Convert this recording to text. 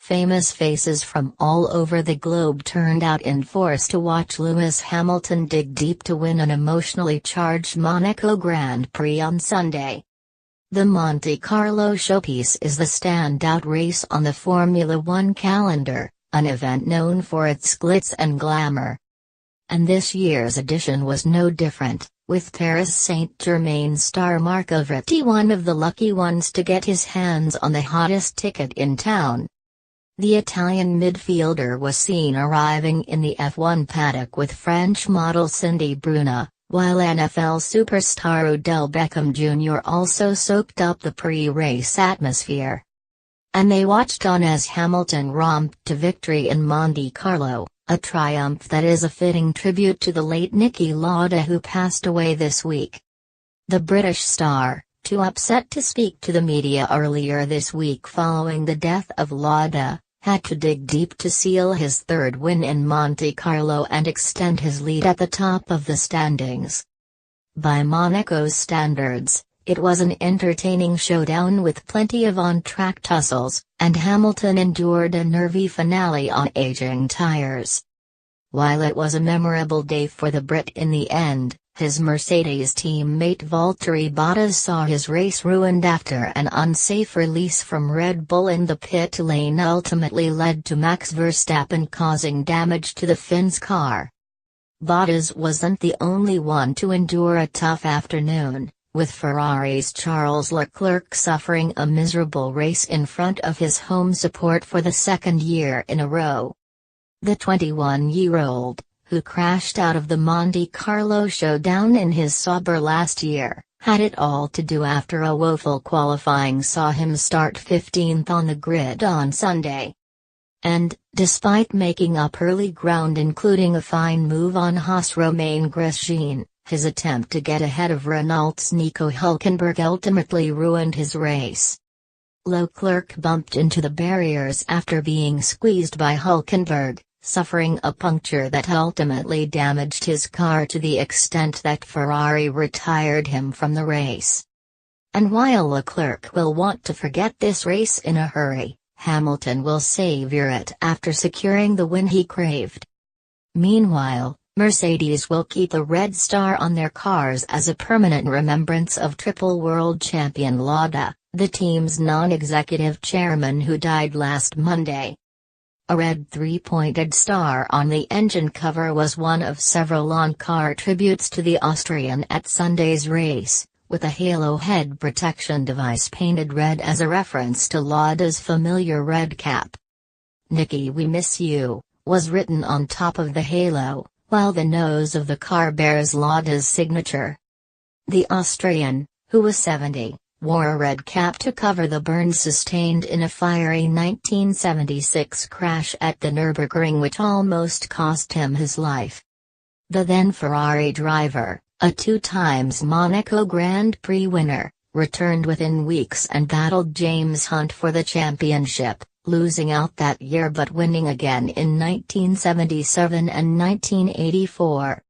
Famous faces from all over the globe turned out in force to watch Lewis Hamilton dig deep to win an emotionally charged Monaco Grand Prix on Sunday. The Monte Carlo showpiece is the standout race on the Formula One calendar, an event known for its glitz and glamour. And this year's edition was no different, with Paris Saint-Germain star Marco Verratti one of the lucky ones to get his hands on the hottest ticket in town. The Italian midfielder was seen arriving in the F1 paddock with French model Cindy Bruna, while NFL superstar Odell Beckham Jr. also soaked up the pre-race atmosphere. And they watched on as Hamilton romped to victory in Monte Carlo, a triumph that is a fitting tribute to the late Niki Lauda who passed away this week. The British star, too upset to speak to the media earlier this week following the death of Lauda, had to dig deep to seal his third win in Monte Carlo and extend his lead at the top of the standings. By Monaco's standards, it was an entertaining showdown with plenty of on-track tussles, and Hamilton endured a nervy finale on aging tires. While it was a memorable day for the Brit in the end, his Mercedes teammate Valtteri Bottas saw his race ruined after an unsafe release from Red Bull in the pit lane ultimately led to Max Verstappen causing damage to the Finn's car. Bottas wasn't the only one to endure a tough afternoon, with Ferrari's Charles Leclerc suffering a miserable race in front of his home support for the second year in a row. The 21-year-old, who crashed out of the Monte Carlo showdown in his Sauber last year, had it all to do after a woeful qualifying saw him start 15th on the grid on Sunday. And, despite making up early ground including a fine move on Haas Romain Grosjean, his attempt to get ahead of Renault's Nico Hülkenberg ultimately ruined his race. Leclerc bumped into the barriers after being squeezed by Hülkenberg, suffering a puncture that ultimately damaged his car to the extent that Ferrari retired him from the race. And while Leclerc will want to forget this race in a hurry, Hamilton will savor it after securing the win he craved. Meanwhile, Mercedes will keep a red star on their cars as a permanent remembrance of triple world champion Lauda, the team's non-executive chairman who died last Monday. A red three-pointed star on the engine cover was one of several on-car tributes to the Austrian at Sunday's race, with a halo head protection device painted red as a reference to Lauda's familiar red cap. "Niki, we miss you," was written on top of the halo, while the nose of the car bears Lauda's signature. The Austrian, who was 70, wore a red cap to cover the burns sustained in a fiery 1976 crash at the Nürburgring which almost cost him his life. The then Ferrari driver, a 2-times Monaco Grand Prix winner, returned within weeks and battled James Hunt for the championship, losing out that year but winning again in 1977 and 1984.